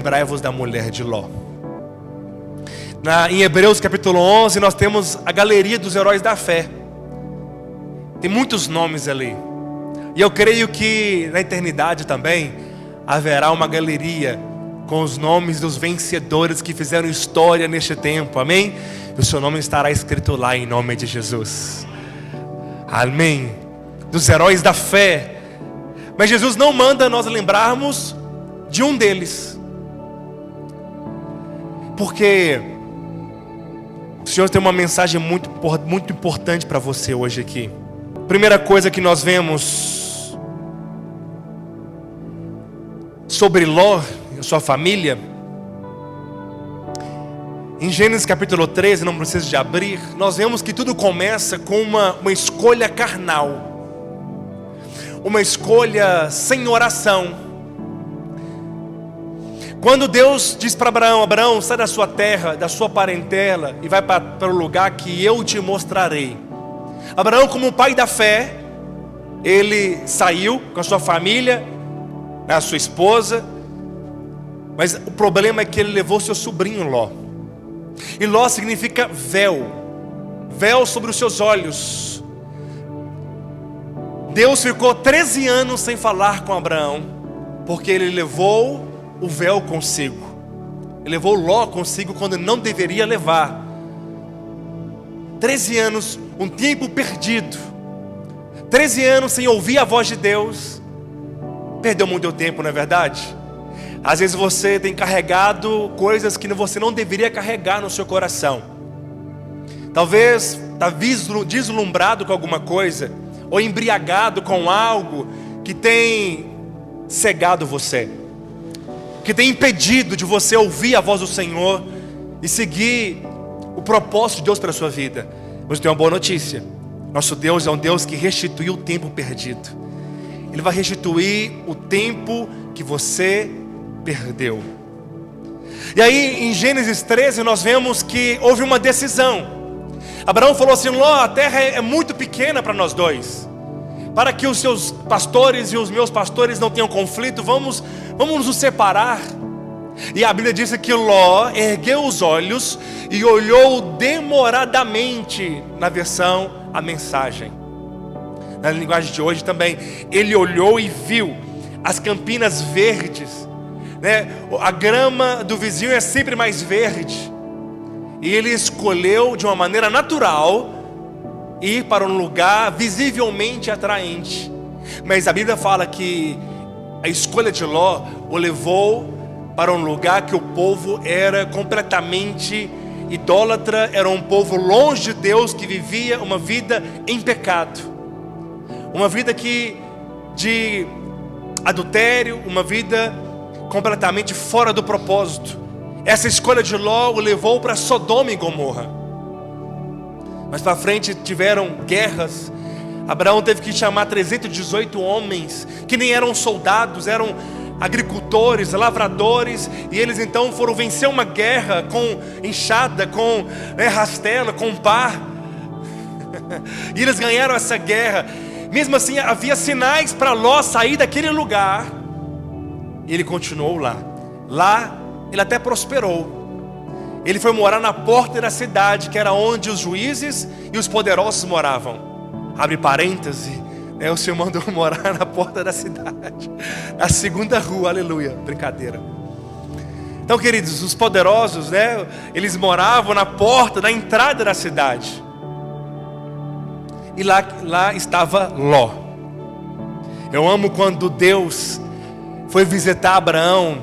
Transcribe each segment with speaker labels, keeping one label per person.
Speaker 1: Lembrai-vos da mulher de Ló. Em Hebreus capítulo 11 nós temos a galeria dos heróis da fé. Tem muitos nomes ali. E eu creio que na eternidade também haverá uma galeria com os nomes dos vencedores que fizeram história neste tempo, amém? E o seu nome estará escrito lá em nome de Jesus, amém? Dos heróis da fé. Mas Jesus não manda nós lembrarmos de um deles, porque o Senhor tem uma mensagem muito importante para você hoje aqui. Primeira coisa que nós vemos sobre Ló e sua família, em Gênesis capítulo 13, não precisa de abrir, nós vemos que tudo começa com uma escolha carnal, uma escolha sem oração. Quando Deus diz para Abraão: Abraão, sai da sua terra, da sua parentela e vai para o lugar que eu te mostrarei. Abraão, como pai da fé, ele saiu com a sua família, a sua esposa, mas o problema é que ele levou seu sobrinho Ló. E Ló significa véu, véu sobre os seus olhos. Deus ficou 13 anos sem falar com Abraão, porque ele levou o véu consigo. Ele levou Ló consigo quando não deveria levar. 13 anos, um tempo perdido. 13 anos sem ouvir a voz de Deus. Perdeu muito tempo, não é verdade? Às vezes você tem carregado coisas que você não deveria carregar no seu coração. Talvez está deslumbrado com alguma coisa, ou embriagado com algo que tem cegado você, que tem impedido de você ouvir a voz do Senhor e seguir o propósito de Deus para a sua vida. Mas eu tenho uma boa notícia: nosso Deus é um Deus que restituiu o tempo perdido. Ele vai restituir o tempo que você perdeu. E aí em Gênesis 13 nós vemos que houve uma decisão. Abraão falou assim: Ló, a terra é muito pequena para nós dois, para que os seus pastores e os meus pastores não tenham conflito, vamos nos separar. E a Bíblia diz que Ló ergueu os olhos e olhou demoradamente, na versão A Mensagem. Na linguagem de hoje também, ele olhou e viu as campinas verdes, né? A grama do vizinho é sempre mais verde. E ele escolheu de uma maneira natural ir para um lugar visivelmente atraente. Mas a Bíblia fala que a escolha de Ló o levou para um lugar que o povo era completamente idólatra. Era um povo longe de Deus, que vivia uma vida em pecado, uma vida de adultério, uma vida completamente fora do propósito. Essa escolha de Ló o levou para Sodoma e Gomorra. Mas para frente tiveram guerras. Abraão teve que chamar 318 homens, que nem eram soldados, eram agricultores, lavradores. E eles então foram vencer uma guerra com enxada, com rastelo, com pá. E eles ganharam essa guerra. Mesmo assim havia sinais para Ló sair daquele lugar. E ele continuou lá. Lá ele até prosperou. Ele foi morar na porta da cidade, que era onde os juízes e os poderosos moravam. Abre parêntese, o Senhor mandou morar na porta da cidade, na segunda rua, aleluia, brincadeira. Então, queridos, os poderosos, eles moravam na porta da entrada da cidade. E lá estava Ló. Eu amo quando Deus foi visitar Abraão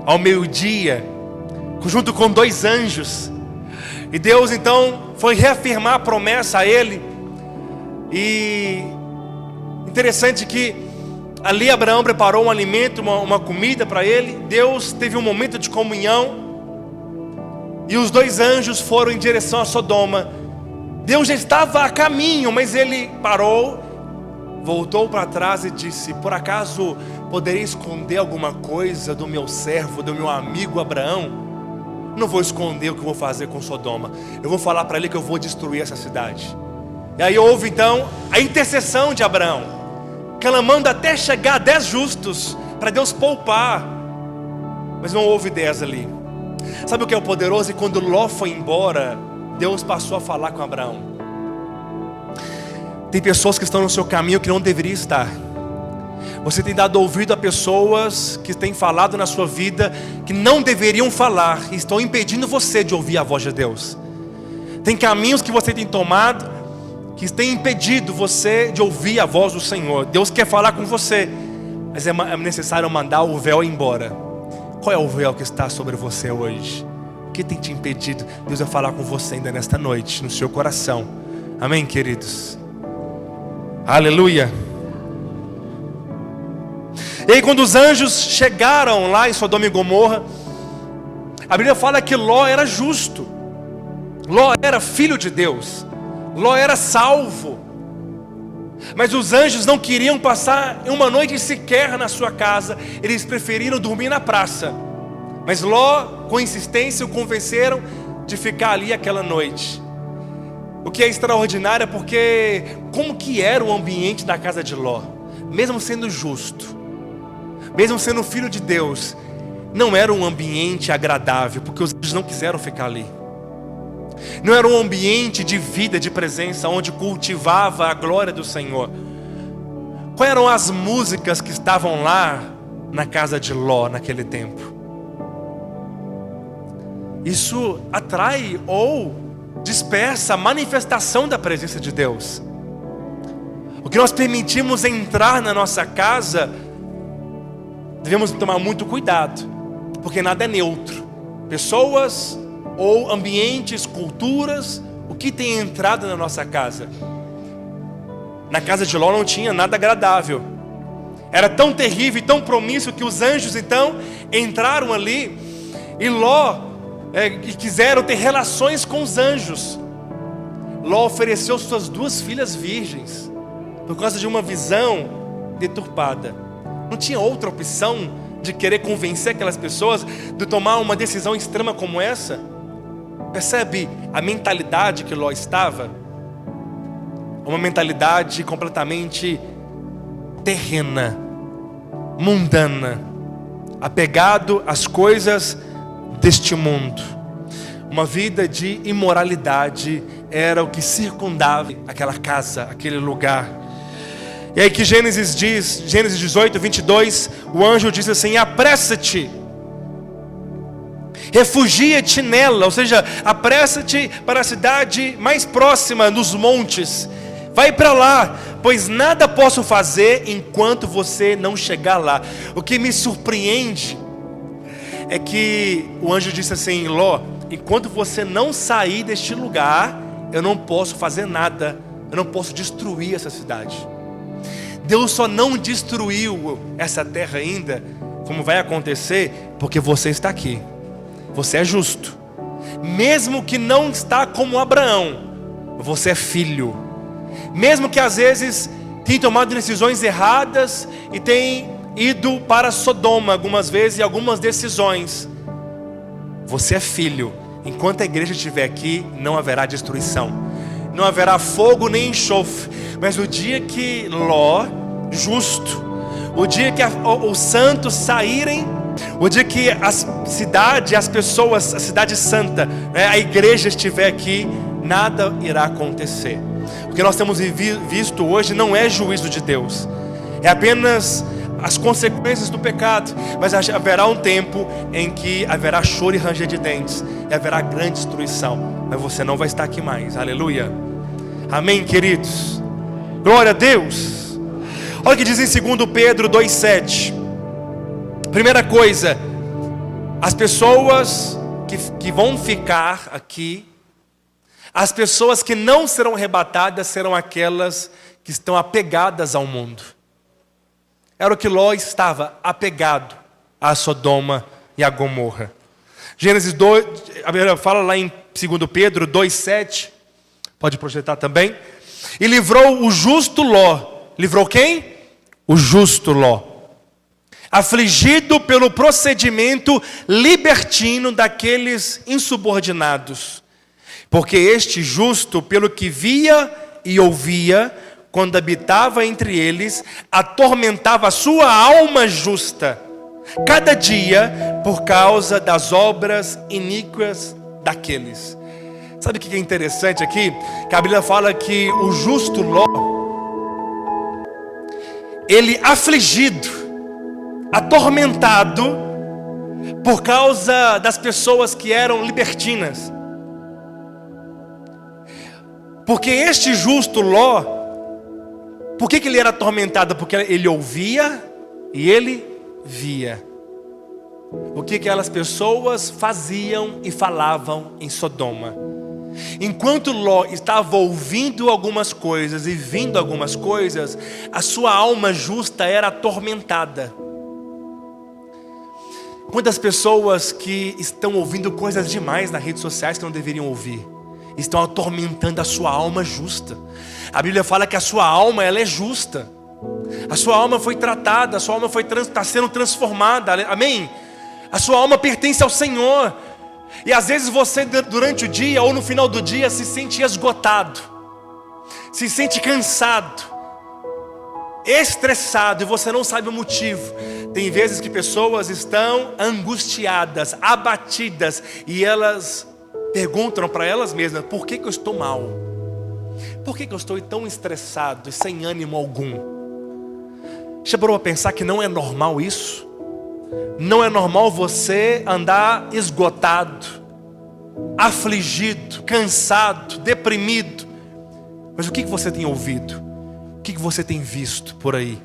Speaker 1: ao meio-dia, junto com 2 anjos. E Deus então foi reafirmar a promessa a ele. E interessante que ali Abraão preparou um alimento, uma comida para ele. Deus teve um momento de comunhão. E os 2 anjos foram em direção a Sodoma. Deus já estava a caminho, mas ele parou, voltou para trás e disse: por acaso poderei esconder alguma coisa do meu servo, do meu amigo Abraão? Não vou esconder o que eu vou fazer com Sodoma. Eu vou falar para ele que eu vou destruir essa cidade. E aí houve então a intercessão de Abraão, clamando até chegar a 10 justos, para Deus poupar mas não houve ideias ali. Sabe o que é o poderoso? E quando Ló foi embora, Deus passou a falar com Abraão. Tem pessoas que estão no seu caminho que não deveriam estar. Você tem dado ouvido a pessoas que têm falado na sua vida que não deveriam falar e estão impedindo você de ouvir a voz de Deus. Tem caminhos que você tem tomado que têm impedido você de ouvir a voz do Senhor. Deus quer falar com você, mas é necessário mandar o véu embora. Qual é o véu que está sobre você hoje? O que tem te impedido? Deus vai falar com você ainda nesta noite, no seu coração. Amém, queridos? Aleluia. E aí quando os anjos chegaram lá em Sodoma e Gomorra, a Bíblia fala que Ló era justo. Ló era filho de Deus. Ló era salvo. Mas os anjos não queriam passar uma noite sequer na sua casa. Eles preferiram dormir na praça. Mas Ló, com insistência, o convenceram de ficar ali aquela noite. O que é extraordinário é porque como que era o ambiente da casa de Ló? Mesmo sendo justo, mesmo sendo filho de Deus, não era um ambiente agradável, porque os anjos não quiseram ficar ali. Não era um ambiente de vida, de presença, onde cultivava a glória do Senhor. Quais eram as músicas que estavam lá na casa de Ló naquele tempo? Isso atrai ou dispersa a manifestação da presença de Deus. O que nós permitimos entrar na nossa casa, devemos tomar muito cuidado, porque nada é neutro. Pessoas ou ambientes, culturas, o que tem entrado na nossa casa? Na casa de Ló não tinha nada agradável. Era tão terrível e tão promíscuo que os anjos então entraram ali e Ló e quiseram ter relações com os anjos. Ló ofereceu suas 2 filhas virgens por causa de uma visão deturpada. Não tinha outra opção de querer convencer aquelas pessoas de tomar uma decisão extrema como essa? Percebe a mentalidade que Ló estava? Uma mentalidade completamente terrena, mundana, apegado às coisas deste mundo. Uma vida de imoralidade era o que circundava aquela casa, aquele lugar. E aí que Gênesis diz, Gênesis 18, 22, o anjo diz assim: apressa-te, refugia-te nela, ou seja, apressa-te para a cidade mais próxima, nos montes, vai para lá, pois nada posso fazer enquanto você não chegar lá. O que me surpreende é que o anjo disse assim: Ló, enquanto você não sair deste lugar, eu não posso fazer nada, eu não posso destruir essa cidade. Deus só não destruiu essa terra ainda, como vai acontecer, porque você está aqui. Você é justo. Mesmo que não está como Abraão, você é filho. Mesmo que às vezes tenha tomado decisões erradas e tenha ido para Sodoma algumas vezes e algumas decisões, você é filho. Enquanto a igreja estiver aqui, não haverá destruição, não haverá fogo nem enxofre. Mas o dia que Ló, justo, o dia que os santos saírem, o dia que a cidade, as pessoas, a cidade santa, a igreja estiver aqui, nada irá acontecer. O que nós temos visto hoje não é juízo de Deus, é apenas as consequências do pecado. Mas haverá um tempo em que haverá choro e ranger de dentes, e haverá grande destruição, mas você não vai estar aqui mais. Aleluia, amém, queridos, glória a Deus. Olha o que diz em 2 Pedro 2,7. Primeira coisa, as pessoas que vão ficar aqui, as pessoas que não serão arrebatadas, serão aquelas que estão apegadas ao mundo. Era o que Ló estava, apegado a Sodoma e a Gomorra. Gênesis 2, a Bíblia fala lá em 2 Pedro 2,7, pode projetar também. E livrou o justo Ló. Livrou quem? O justo Ló, afligido pelo procedimento libertino daqueles insubordinados. Porque este justo, pelo que via e ouvia, quando habitava entre eles, atormentava a sua alma justa, cada dia por causa das obras iníquas daqueles. Sabe o que é interessante aqui? Que a Bíblia fala que o justo Ló, ele afligido, atormentado, por causa das pessoas que eram libertinas. Porque este justo Ló, por que ele era atormentado? Porque ele ouvia e ele via o que aquelas pessoas faziam e falavam em Sodoma. Enquanto Ló estava ouvindo algumas coisas e vindo algumas coisas, a sua alma justa era atormentada. Quantas pessoas que estão ouvindo coisas demais nas redes sociais que não deveriam ouvir, estão atormentando a sua alma justa. A Bíblia fala que a sua alma, ela é justa. A sua alma foi tratada, a sua alma está sendo transformada, amém? A sua alma pertence ao Senhor. E às vezes você durante o dia ou no final do dia se sente esgotado, se sente cansado, estressado, e você não sabe o motivo. Tem vezes que pessoas estão angustiadas, abatidas, e elas perguntam para elas mesmas: por que eu estou mal? Por que eu estou tão estressado e sem ânimo algum? Já parou a pensar que não é normal isso? Não é normal você andar esgotado, afligido, cansado, deprimido. Mas o que você tem ouvido? O que você tem visto por aí?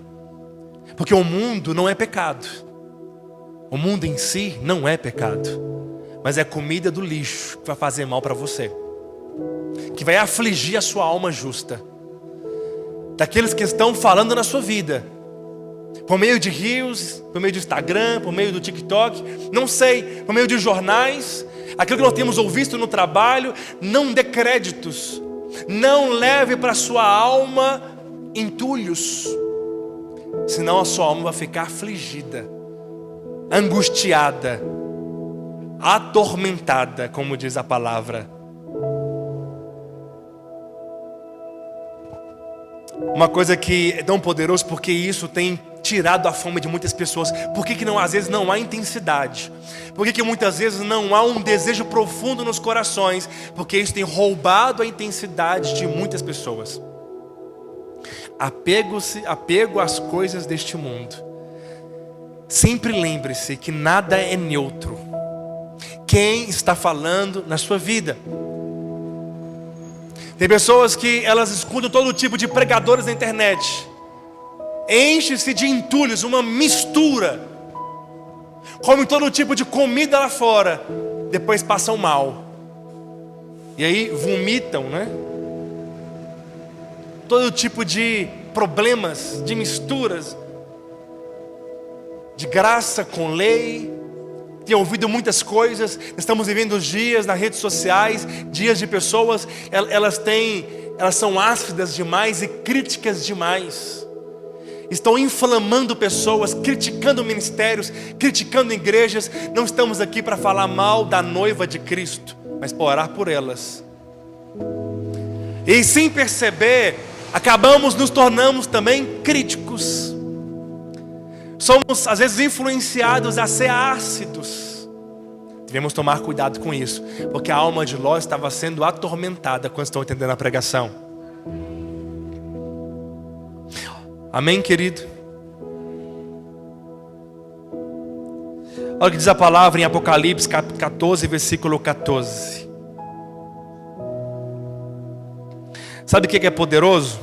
Speaker 1: Porque o mundo não é pecado. O mundo em si não é pecado, mas é comida do lixo que vai fazer mal para você, que vai afligir a sua alma justa. Daqueles que estão falando na sua vida, por meio de reels, por meio do Instagram, por meio do TikTok, não sei, por meio de jornais, aquilo que nós temos ouvido no trabalho. Não dê créditos, não leve para a sua alma entulhos, senão a sua alma vai ficar afligida, angustiada, atormentada, como diz a palavra. Uma coisa que é tão poderoso, porque isso tem tirado a fome de muitas pessoas. Por que não, às vezes não há intensidade? Por que muitas vezes não há um desejo profundo nos corações? Porque isso tem roubado a intensidade de muitas pessoas. Apego às coisas deste mundo. Sempre lembre-se que nada é neutro. Quem está falando na sua vida? Tem pessoas que elas escutam todo tipo de pregadores na internet, enche-se de entulhos, uma mistura, comem todo tipo de comida lá fora, depois passam mal, e aí vomitam, né? Todo tipo de problemas, de misturas, de graça com lei. Tem ouvido muitas coisas. Estamos vivendo dias nas redes sociais, dias de pessoas, elas são ácidas demais e críticas demais. Estão inflamando pessoas, criticando ministérios, criticando igrejas. Não estamos aqui para falar mal da noiva de Cristo, mas para orar por elas. E sem perceber, nos tornamos também críticos. Somos às vezes influenciados a ser ácidos. Devemos tomar cuidado com isso, porque a alma de Ló estava sendo atormentada quando estão entendendo a pregação. Amém, querido? Olha o que diz a palavra em Apocalipse 14, versículo 14. Sabe o que é poderoso?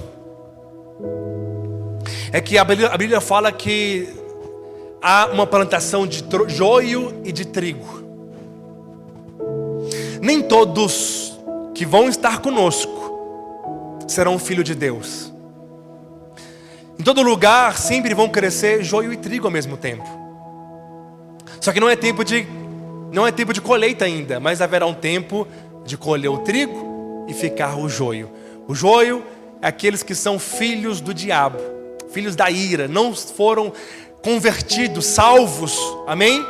Speaker 1: É que a Bíblia fala que há uma plantação de joio e de trigo. Nem todos que vão estar conosco serão filhos de Deus. Em todo lugar sempre vão crescer joio e trigo ao mesmo tempo. Só que não é tempo de colheita ainda, mas haverá um tempo de colher o trigo e ficar o joio. O joio é aqueles que são filhos do diabo, filhos da ira, não foram convertidos, salvos, amém?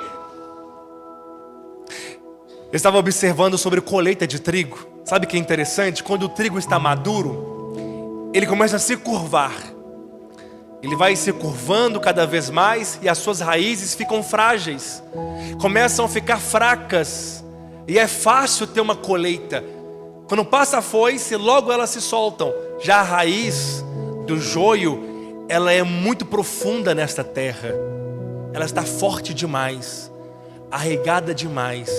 Speaker 1: Eu estava observando sobre colheita de trigo. Sabe o que é interessante? Quando o trigo está maduro, ele começa a se curvar. Ele vai se curvando cada vez mais e as suas raízes ficam frágeis, começam a ficar fracas, e é fácil ter uma colheita. Quando passa a foice, logo elas se soltam. Já a raiz do joio, ela é muito profunda nesta terra. Ela está forte demais, arraigada demais.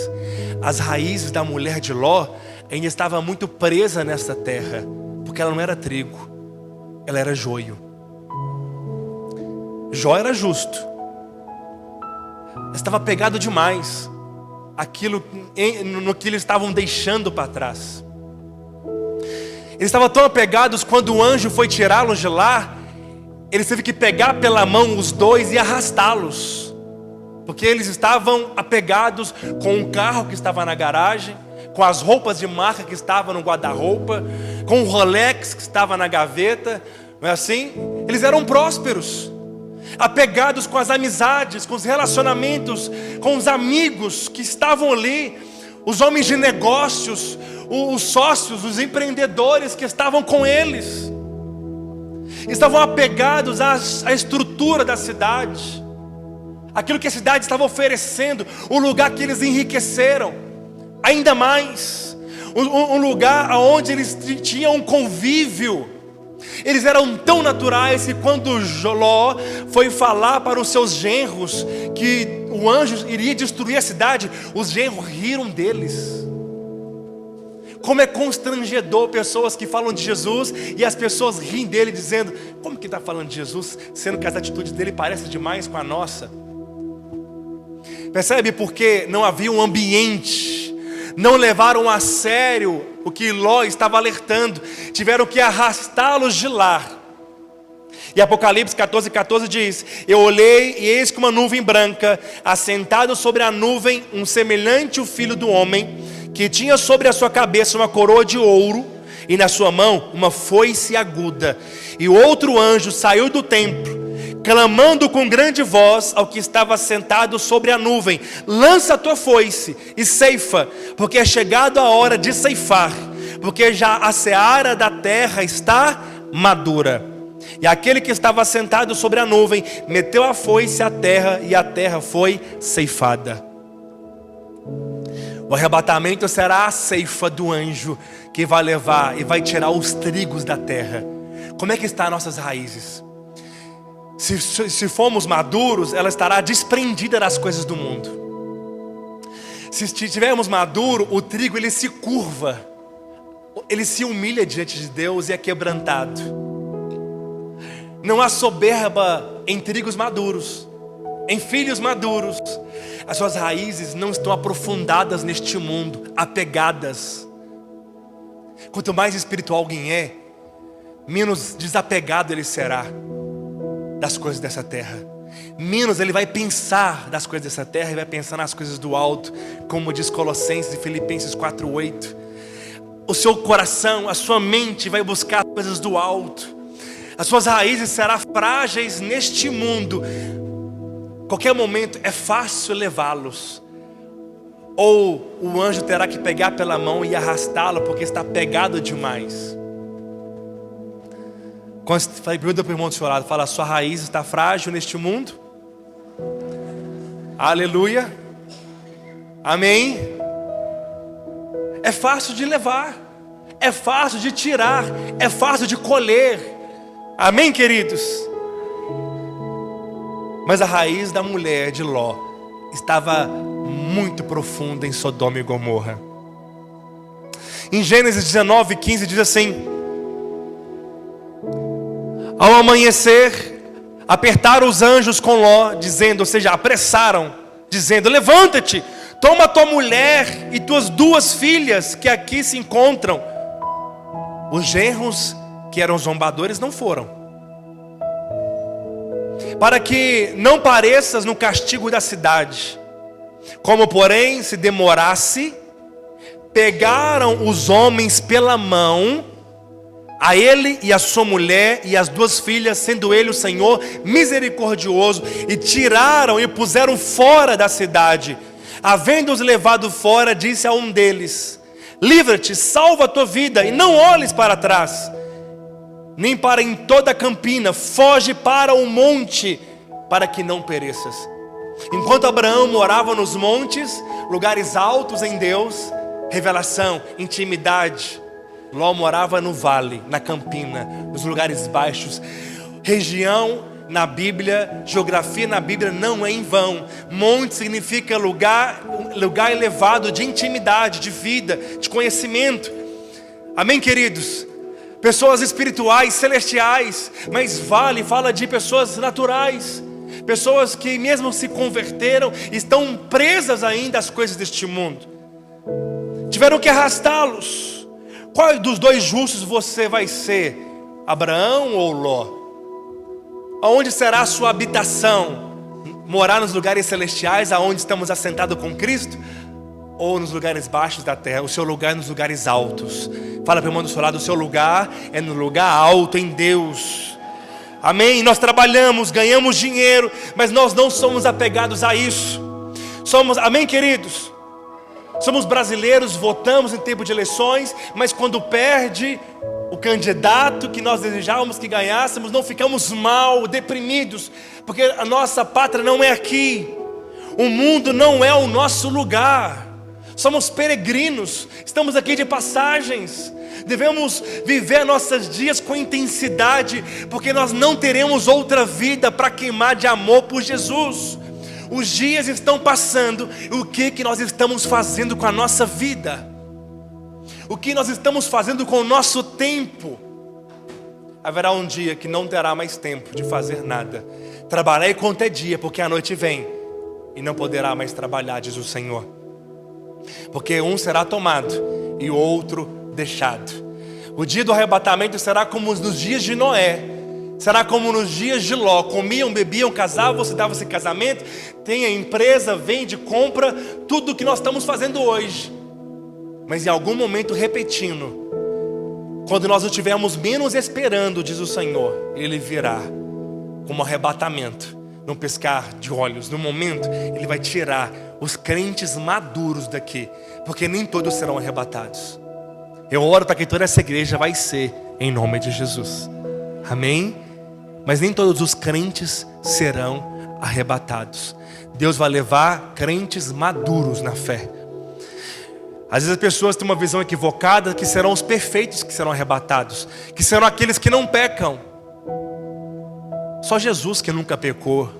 Speaker 1: As raízes da mulher de Ló ainda estavam muito presas nesta terra, porque ela não era trigo, ela era joio. Jó era justo, estava pegado demais no que eles estavam deixando para trás. Eles estavam tão apegados, quando o anjo foi tirá-los de lá, ele teve que pegar pela mão os dois e arrastá-los, porque eles estavam apegados com o carro que estava na garagem, com as roupas de marca que estavam no guarda-roupa, com o Rolex que estava na gaveta, não é assim? Eles eram prósperos, apegados com as amizades, com os relacionamentos, com os amigos que estavam ali, os homens de negócios, os sócios, os empreendedores que estavam com eles. Estavam apegados à estrutura da cidade, aquilo que a cidade estava oferecendo, o lugar que eles enriqueceram ainda mais, um lugar onde eles tinham um convívio. Eles eram tão naturais que quando Ló foi falar para os seus genros que o anjo iria destruir a cidade, os genros riram deles. Como é constrangedor pessoas que falam de Jesus e as pessoas riem dele, dizendo: como que está falando de Jesus, sendo que as atitudes dele parecem demais com a nossa? Percebe? Porque não havia um ambiente, não levaram a sério o que Ló estava alertando, tiveram que arrastá-los de lá. E Apocalipse 14:14 diz: eu olhei e eis que uma nuvem branca, assentado sobre a nuvem, um semelhante ao filho do homem, que tinha sobre a sua cabeça uma coroa de ouro, e na sua mão uma foice aguda. E outro anjo saiu do templo, clamando com grande voz ao que estava sentado sobre a nuvem: lança a tua foice e ceifa, porque é chegado a hora de ceifar, porque já a seara da terra está madura. E aquele que estava sentado sobre a nuvem meteu a foice à terra, e a terra foi ceifada. O arrebatamento será a ceifa do anjo que vai levar e vai tirar os trigos da terra. Como é que estão as nossas raízes? Se formos maduros, ela estará desprendida das coisas do mundo. Se estivermos maduros, o trigo ele se curva, ele se humilha diante de Deus e é quebrantado. Não há soberba em trigos maduros, em filhos maduros. As suas raízes não estão aprofundadas neste mundo, apegadas. Quanto mais espiritual alguém é, menos desapegado ele será das coisas dessa terra. Menos ele vai pensar das coisas dessa terra e vai pensar nas coisas do alto, como diz Colossenses e Filipenses 4:8. O seu coração, a sua mente vai buscar as coisas do alto. As suas raízes serão frágeis neste mundo. Qualquer momento é fácil levá-los, ou o anjo terá que pegar pela mão e arrastá-lo, porque está pegado demais. Quando pergunta para o irmão do seu lado, fala: sua raiz está frágil neste mundo? Aleluia, amém. É fácil de levar, é fácil de tirar, é fácil de colher, amém, queridos? Mas a raiz da mulher de Ló estava muito profunda em Sodoma e Gomorra. Em Gênesis 19:15 diz assim: ao amanhecer, apertaram os anjos com Ló, dizendo, ou seja, apressaram, dizendo: levanta-te, toma tua mulher e tuas 2 filhas que aqui se encontram. Os genros, que eram zombadores, não foram, para que não pareças no castigo da cidade. Como porém se demorasse, pegaram os homens pela mão, a ele e a sua mulher e as 2 filhas, sendo ele o Senhor misericordioso, e tiraram e puseram fora da cidade. Havendo-os levado fora, disse a um deles: livra-te, salva a tua vida, e não olhes para trás. nem para em toda a campina, foge para o monte, para que não pereças. Enquanto Abraão morava nos montes, lugares altos em Deus, revelação, intimidade, Ló morava no vale, na campina, nos lugares baixos. Região na Bíblia, geografia na Bíblia não é em vão. Monte significa lugar elevado de intimidade, de vida, de conhecimento. Amém, queridos? Pessoas espirituais, celestiais. Mas vale fala de pessoas naturais, pessoas que mesmo se converteram, estão presas ainda às coisas deste mundo. Tiveram que arrastá-los. Qual dos dois justos você vai ser? Abraão ou Ló? Aonde será a sua habitação? Morar nos lugares celestiais, aonde estamos assentados com Cristo? Ou nos lugares baixos da terra? O seu lugar é nos lugares altos. Fala para o irmão do seu lado, o seu lugar é no lugar alto em Deus. Amém? Nós trabalhamos, ganhamos dinheiro, mas nós não somos apegados a isso. Amém, queridos? Somos brasileiros, votamos em tempo de eleições, mas quando perde o candidato que nós desejávamos que ganhássemos, não ficamos mal, deprimidos, porque a nossa pátria não é aqui. O mundo não é o nosso lugar. Somos peregrinos, estamos aqui de passagens. Devemos viver nossos dias com intensidade, porque nós não teremos outra vida para queimar de amor por Jesus. Os dias estão passando, o que nós estamos fazendo com a nossa vida? O que nós estamos fazendo com o nosso tempo? Haverá um dia que não terá mais tempo de fazer nada. Trabalhei quanto é dia, porque a noite vem e não poderá mais trabalhar, diz o Senhor. Porque um será tomado e o outro deixado. O dia do arrebatamento será como nos dias de Noé. Será como nos dias de Ló. Comiam, bebiam, casavam, se davam-se casamento. Tem a empresa, vende, compra. Tudo o que nós estamos fazendo hoje. Mas em algum momento repetindo, quando nós o estivermos menos esperando, diz o Senhor, Ele virá como arrebatamento, num piscar de olhos. No momento, Ele vai tirar os crentes maduros daqui, porque nem todos serão arrebatados. Eu oro para que toda essa igreja vai ser, em nome de Jesus. Amém? Mas nem todos os crentes serão arrebatados. Deus vai levar crentes maduros na fé. Às vezes as pessoas têm uma visão equivocada que serão os perfeitos que serão arrebatados, que serão aqueles que não pecam. Só Jesus que nunca pecou.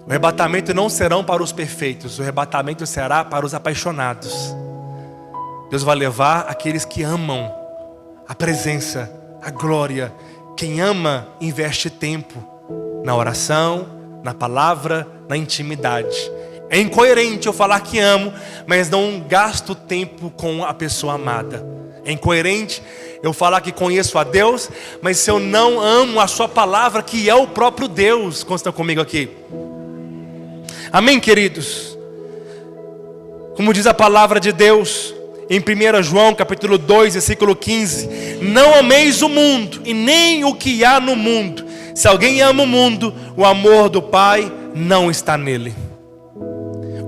Speaker 1: O arrebatamento não serão para os perfeitos, o arrebatamento será para os apaixonados. Deus vai levar aqueles que amam a presença, a glória. Quem ama investe tempo na oração, na palavra, na intimidade. É incoerente eu falar que amo, mas não gasto tempo com a pessoa amada. É incoerente eu falar que conheço a Deus, mas se eu não amo a sua palavra, que é o próprio Deus. Quantos estão comigo aqui? Amém, queridos? Como diz a palavra de Deus em 1 João capítulo 2, versículo 15: não ameis o mundo e nem o que há no mundo. Se alguém ama o mundo, o amor do Pai não está nele.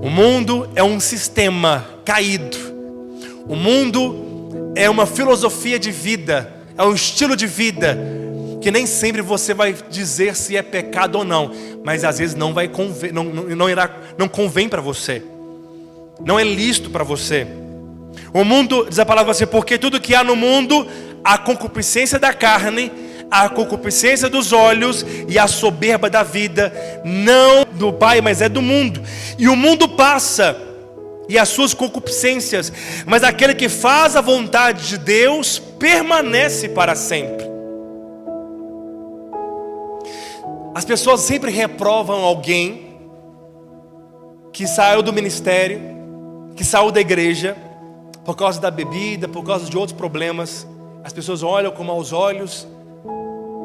Speaker 1: O mundo é um sistema caído. O mundo é uma filosofia de vida, é um estilo de vida que nem sempre você vai dizer se é pecado ou não, mas às vezes não convém para você, não é lícito para você. O mundo, diz a palavra assim, porque tudo que há no mundo, a concupiscência da carne, a concupiscência dos olhos e a soberba da vida, não do Pai, mas é do mundo. E o mundo passa, e as suas concupiscências, mas aquele que faz a vontade de Deus permanece para sempre. As pessoas sempre reprovam alguém que saiu do ministério, que saiu da igreja, por causa da bebida, por causa de outros problemas. As pessoas olham com maus olhos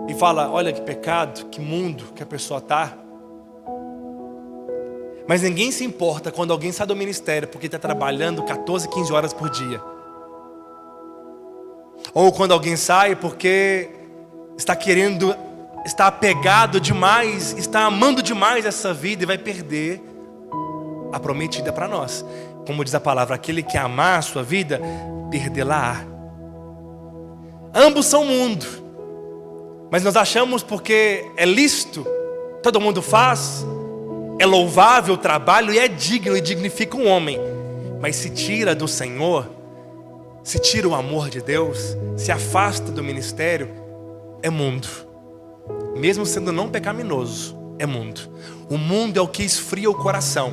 Speaker 1: e falam, olha que pecado, que mundo que a pessoa está. Mas ninguém se importa quando alguém sai do ministério porque está trabalhando 14, 15 horas por dia. Ou quando alguém sai porque está apegado demais, está amando demais essa vida e vai perder a prometida para nós. Como diz a palavra, aquele que amar a sua vida, perdê-la-á. Ambos são mundo. Mas nós achamos porque é lícito, todo mundo faz, é louvável o trabalho e é digno e dignifica um homem. Mas se tira do Senhor, se tira o amor de Deus, se afasta do ministério, é mundo. Mesmo sendo não pecaminoso, é mundo. O mundo é o que esfria o coração.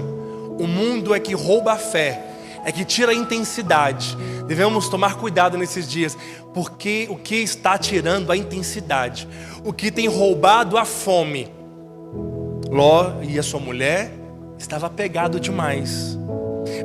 Speaker 1: O mundo é que rouba a fé, é que tira a intensidade. Devemos tomar cuidado nesses dias, porque o que está tirando a intensidade, o que tem roubado a fome. Ló e a sua mulher estavam apegados demais.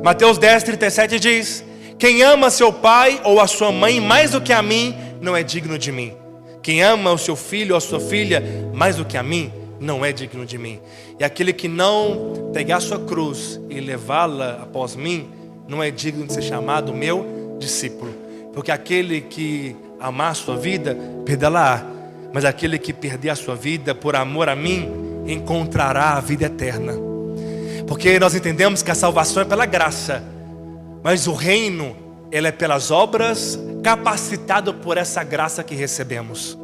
Speaker 1: Mateus 10:37 diz: quem ama seu pai ou a sua mãe mais do que a mim, não é digno de mim. Quem ama o seu filho ou a sua filha mais do que a mim, não é digno de mim. E aquele que não pegar a sua cruz e levá-la após mim, não é digno de ser chamado meu discípulo. Porque aquele que amar a sua vida, perdê-la-á. Mas aquele que perder a sua vida por amor a mim, encontrará a vida eterna. Porque nós entendemos que a salvação é pela graça, mas o reino, ele é pelas obras, capacitado por essa graça que recebemos.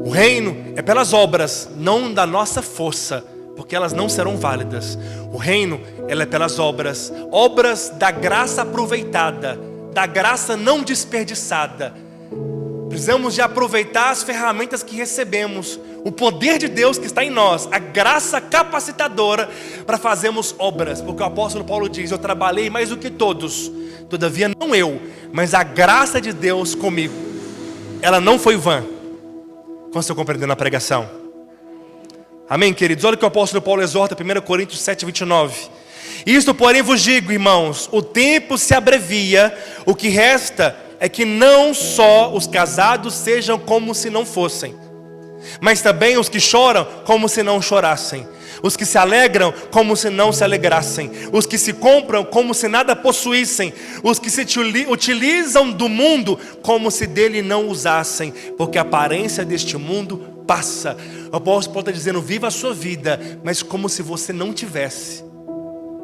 Speaker 1: O reino é pelas obras, não da nossa força, porque elas não serão válidas. O reino, ele é pelas obras, obras da graça aproveitada, da graça não desperdiçada. Precisamos de aproveitar as ferramentas que recebemos, o poder de Deus que está em nós, a graça capacitadora para fazermos obras. Porque o apóstolo Paulo diz: eu trabalhei mais do que todos, todavia não eu, mas a graça de Deus comigo. Ela não foi vã. Como estou compreendendo a pregação? Amém, queridos? Olha o que o apóstolo Paulo exorta, 1 Coríntios 7:29. Isto, porém, vos digo, irmãos, o tempo se abrevia, o que resta é que não só os casados sejam como se não fossem, mas também os que choram como se não chorassem, os que se alegram como se não se alegrassem, os que se compram como se nada possuíssem, os que se utilizam do mundo como se dele não usassem, porque a aparência deste mundo passa. O apóstolo Paulo está dizendo: viva a sua vida, mas como se você não tivesse,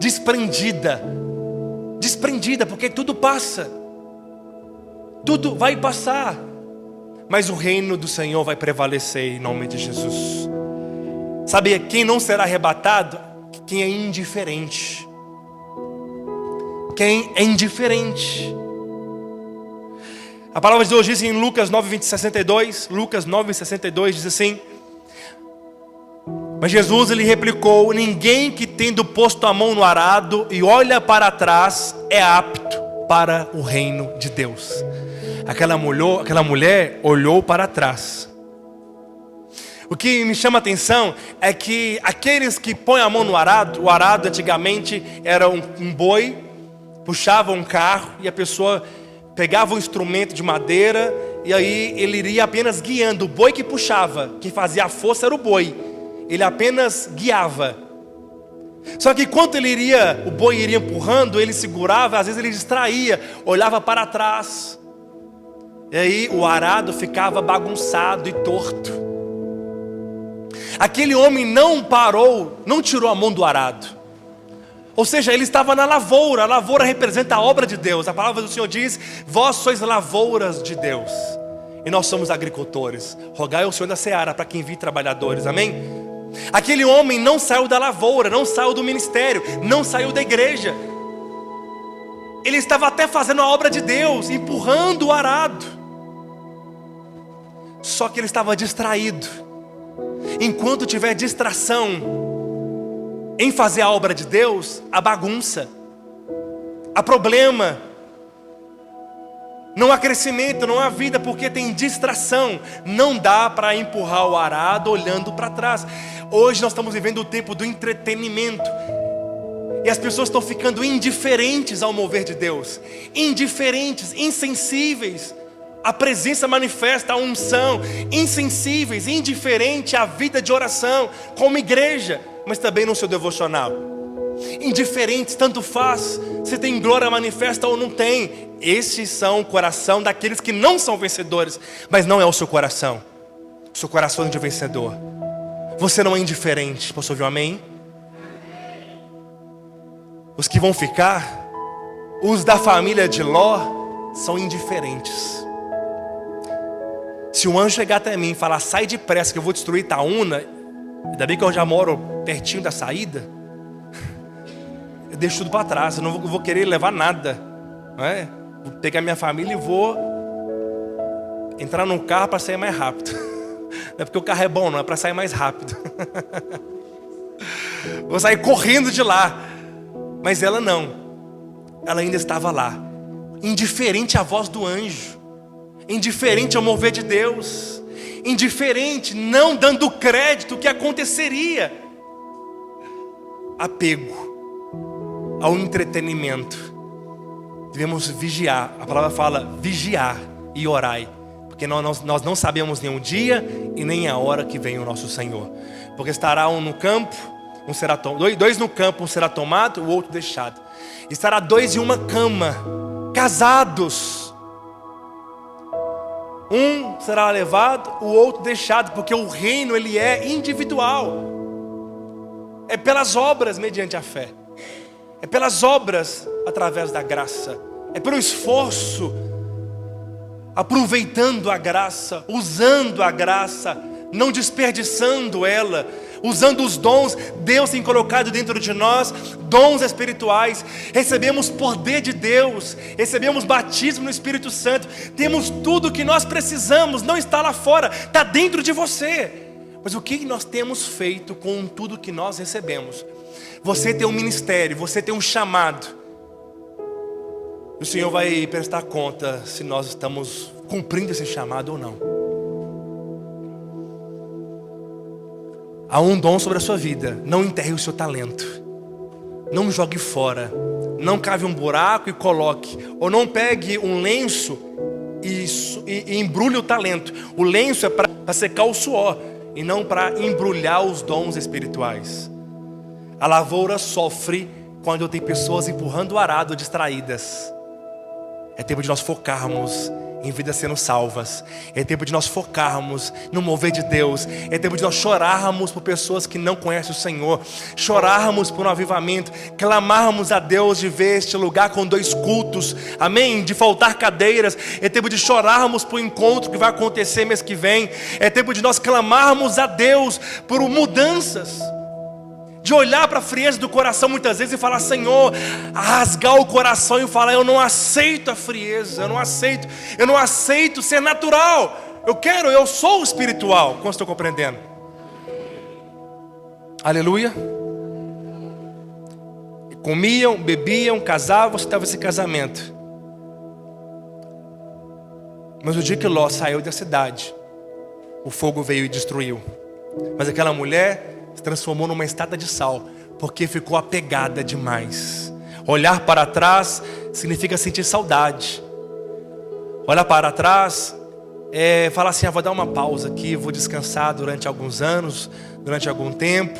Speaker 1: desprendida, porque tudo passa, tudo vai passar, mas o reino do Senhor vai prevalecer em nome de Jesus. Sabe quem não será arrebatado? Quem é indiferente. Quem é indiferente. A palavra de Deus diz em Lucas 9:62, Lucas 9:62 diz assim: mas Jesus lhe replicou: ninguém que tendo posto a mão no arado e olha para trás é apto para o reino de Deus. Aquela mulher olhou para trás. O que me chama a atenção é que aqueles que põem a mão no arado, o arado antigamente era um boi, puxava um carro e a pessoa pegava um instrumento de madeira e aí ele iria apenas guiando. O boi que puxava, quem fazia a força era o boi, ele apenas guiava. Só que enquanto o boi iria empurrando, ele segurava, às vezes ele distraía, olhava para trás. E aí o arado ficava bagunçado e torto. Aquele homem não parou, não tirou a mão do arado. Ou seja, ele estava na lavoura. A lavoura representa a obra de Deus. A palavra do Senhor diz: vós sois lavouras de Deus, e nós somos agricultores. Rogai ao Senhor da seara para que envie trabalhadores, amém? Aquele homem não saiu da lavoura, não saiu do ministério, não saiu da igreja. Ele estava até fazendo a obra de Deus, empurrando o arado. Só que ele estava distraído. Enquanto tiver distração em fazer a obra de Deus, há bagunça, há problema, não há crescimento, não há vida, porque tem distração. Não dá para empurrar o arado olhando para trás. Hoje nós estamos vivendo o tempo do entretenimento, e as pessoas estão ficando indiferentes ao mover de Deus, indiferentes, insensíveis à presença manifesta, à unção, insensíveis, indiferentes à vida de oração, como igreja, mas também no seu devocional. Indiferentes, tanto faz se tem glória manifesta ou não tem. Esses são o coração daqueles que não são vencedores, mas não é o seu coração. O seu coração é de vencedor. Você não é indiferente. Posso ouvir um amém? Os que vão ficar, os da família de Ló, são indiferentes. Se um anjo chegar até mim e falar, sai depressa que eu vou destruir Itaúna, ainda bem que eu já moro pertinho da saída, eu deixo tudo para trás, eu não vou querer levar nada, não é? Vou pegar minha família e vou entrar num carro para sair mais rápido. Não é porque o carro é bom, não, é para sair mais rápido. Vou sair correndo de lá. Mas ela não, ela ainda estava lá, indiferente à voz do anjo, indiferente ao mover de Deus, indiferente, não dando crédito que aconteceria. Apego ao entretenimento. Devemos vigiar. A palavra fala vigiar e orai, porque nós não sabemos nem o dia e nem a hora que vem o nosso Senhor. Porque estará um no campo, dois no campo, um será tomado, o outro deixado. Estará dois em uma cama, casados. Um será levado, o outro deixado, porque o reino ele é individual. É pelas obras mediante a fé. É pelas obras através da graça. É pelo esforço, aproveitando a graça, usando a graça, não desperdiçando ela, usando os dons. Deus tem colocado dentro de nós dons espirituais. Recebemos poder de Deus, recebemos batismo no Espírito Santo. Temos tudo o que nós precisamos. Não está lá fora, está dentro de você. Mas o que nós temos feito com tudo que nós recebemos? Você tem um ministério, você tem um chamado. O Senhor vai prestar conta se nós estamos cumprindo esse chamado ou não. Há um dom sobre a sua vida. Não enterre o seu talento. Não jogue fora. Não cave um buraco e coloque. Ou não pegue um lenço e embrulhe o talento. O lenço é para secar o suor e não para embrulhar os dons espirituais. A lavoura sofre quando tem pessoas empurrando o arado distraídas. É tempo de nós focarmos em vidas sendo salvas. É tempo de nós focarmos no mover de Deus. É tempo de nós chorarmos por pessoas que não conhecem o Senhor. Chorarmos por um avivamento. Clamarmos a Deus de ver este lugar com 2 cultos. Amém? De faltar cadeiras. É tempo de chorarmos por um encontro que vai acontecer mês que vem. É tempo de nós clamarmos a Deus por mudanças. De olhar para a frieza do coração muitas vezes e falar, Senhor, rasgar o coração e falar, eu não aceito a frieza, eu não aceito ser natural, eu sou espiritual. Como estou compreendendo? Aleluia. Comiam, bebiam, casavam, você estava esse casamento. Mas o dia que Ló saiu da cidade, o fogo veio e destruiu. Mas aquela mulher se transformou numa estátua de sal, porque ficou apegada demais. Olhar para trás significa sentir saudade. Olhar para trás é falar assim, vou dar uma pausa aqui, vou descansar durante alguns anos, durante algum tempo.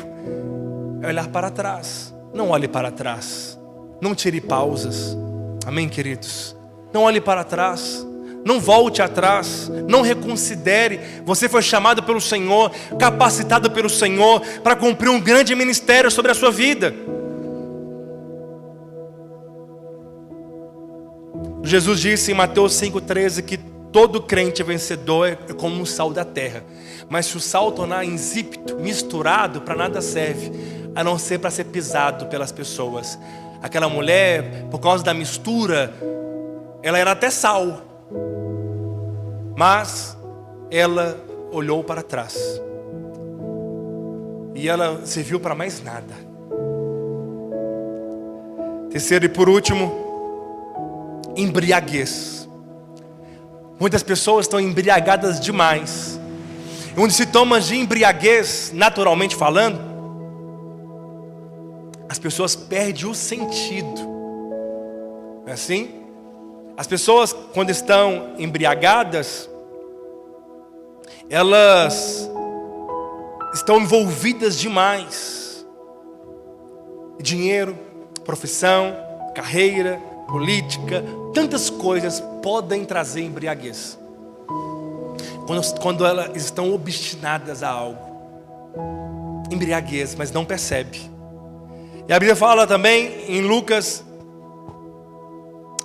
Speaker 1: É olhar para trás. Não olhe para trás. Não tire pausas. Amém, queridos? Não olhe para trás. Não volte atrás, não reconsidere. Você foi chamado pelo Senhor, capacitado pelo Senhor para cumprir um grande ministério sobre a sua vida. Jesus disse em Mateus 5,13 que todo crente vencedor é como um sal da terra. Mas se o sal tornar insípido, misturado, para nada serve, a não ser para ser pisado pelas pessoas. Aquela mulher, por causa da mistura, ela era até sal, mas ela olhou para trás e ela serviu para mais nada. Terceiro e por último, embriaguez. Muitas pessoas estão embriagadas demais. Onde se toma de embriaguez, naturalmente falando, as pessoas perdem o sentido. Não é assim? As pessoas, quando estão embriagadas, elas estão envolvidas demais. Dinheiro, profissão, carreira, política, tantas coisas podem trazer embriaguez. Quando elas estão obstinadas a algo, embriaguez, mas não percebe. E a Bíblia fala também em Lucas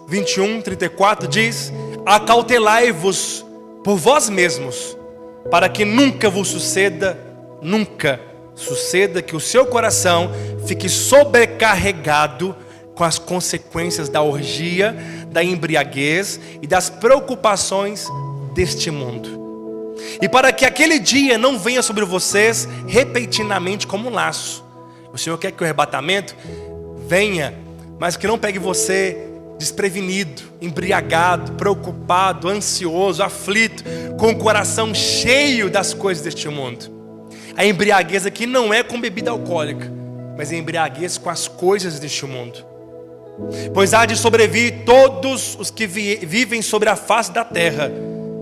Speaker 1: 21:34, diz: acautelai-vos por vós mesmos, para que nunca suceda que o seu coração fique sobrecarregado com as consequências da orgia, da embriaguez e das preocupações deste mundo. E para que aquele dia não venha sobre vocês repentinamente como um laço. O Senhor quer que o arrebatamento venha, mas que não pegue você desprevenido, embriagado, preocupado, ansioso, aflito, com o coração cheio das coisas deste mundo. A embriaguez aqui não é com bebida alcoólica, mas a embriaguez com as coisas deste mundo. Pois há de sobrevir todos os que vivem sobre a face da terra.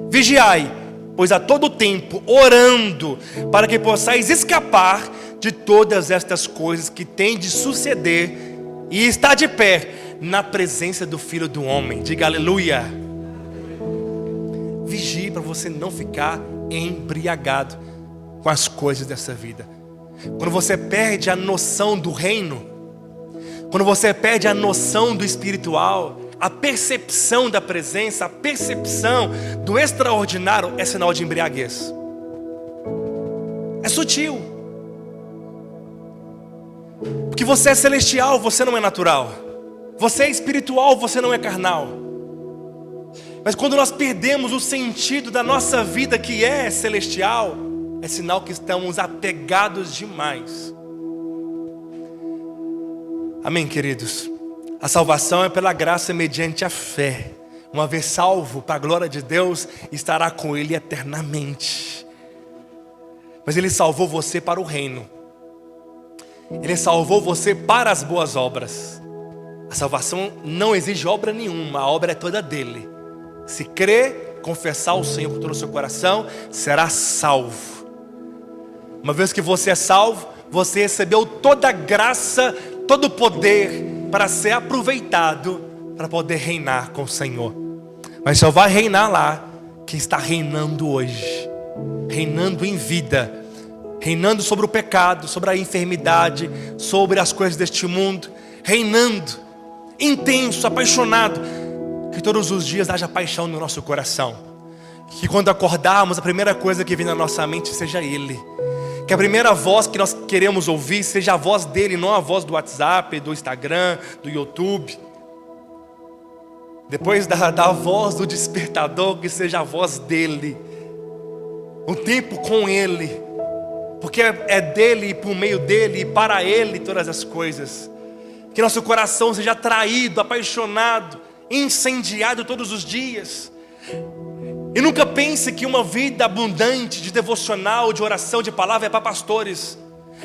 Speaker 1: Vigiai, pois a todo tempo orando, para que possais escapar de todas estas coisas que têm de suceder e estar de pé na presença do Filho do Homem. Diga aleluia. Vigie para você não ficar embriagado com as coisas dessa vida. Quando você perde a noção do reino, quando você perde a noção do espiritual, a percepção da presença, a percepção do extraordinário, é sinal de embriaguez. É sutil. Porque você é celestial, você não é natural. Você é espiritual, você não é carnal. Mas quando nós perdemos o sentido da nossa vida, que é celestial, é sinal que estamos apegados demais. Amém, queridos? A salvação é pela graça mediante a fé. Uma vez salvo, para a glória de Deus, estará com Ele eternamente. Mas Ele salvou você para o reino. Ele salvou você para as boas obras. A salvação não exige obra nenhuma, a obra é toda dele. Se crer, confessar o Senhor com todo o seu coração, será salvo. Uma vez que você é salvo, você recebeu toda a graça, todo o poder para ser aproveitado, para poder reinar com o Senhor. Mas só vai reinar lá quem está reinando hoje, reinando em vida, reinando sobre o pecado, sobre a enfermidade, sobre as coisas deste mundo, reinando intenso, apaixonado. Que todos os dias haja paixão no nosso coração. Que quando acordarmos, a primeira coisa que vem na nossa mente seja Ele. Que a primeira voz que nós queremos ouvir seja a voz dele, não a voz do WhatsApp, do Instagram, do YouTube. Depois da voz do despertador, que seja a voz dele. Um tempo com Ele. Porque é dele, e por meio dele, e para Ele todas as coisas. Que nosso coração seja atraído, apaixonado, incendiado todos os dias. E nunca pense que uma vida abundante de devocional, de oração, de palavra é para pastores.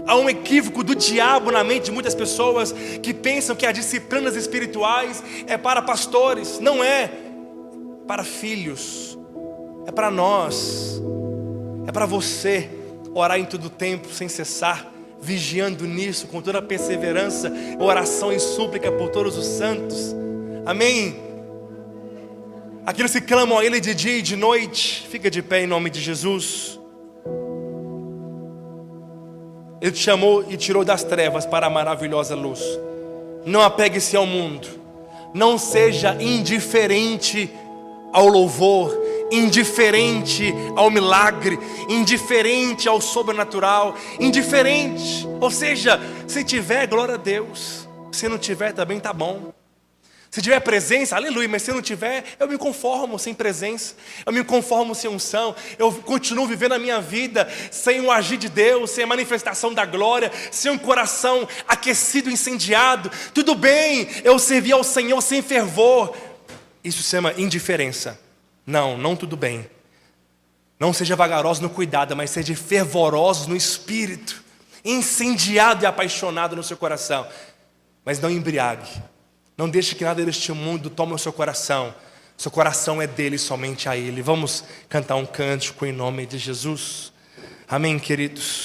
Speaker 1: Há um equívoco do diabo na mente de muitas pessoas que pensam que as disciplinas espirituais é para pastores. Não é. Para filhos. É para nós. É para você orar em todo tempo, sem cessar, vigiando nisso, com toda a perseverança, oração e súplica por todos os santos. Amém? Aqueles que clamam a Ele de dia e de noite, fica de pé em nome de Jesus. Ele te chamou e tirou das trevas para a maravilhosa luz. Não apegue-se ao mundo. Não seja indiferente ao louvor, indiferente ao milagre, indiferente ao sobrenatural, indiferente. Ou seja, se tiver, glória a Deus. Se não tiver, também tá bom. Se tiver presença, aleluia, mas se não tiver, eu me conformo sem presença, eu me conformo sem unção, eu continuo vivendo a minha vida sem o agir de Deus, sem a manifestação da glória, sem um coração aquecido, incendiado. Tudo bem, eu servi ao Senhor sem fervor. Isso se chama indiferença. Não tudo bem. Não seja vagaroso no cuidado, mas seja fervoroso no espírito, incendiado e apaixonado no seu coração. Mas não embriague. Não deixe que nada deste mundo tome o seu coração. Seu coração é dele, somente a Ele. Vamos cantar um cântico em nome de Jesus. Amém, queridos.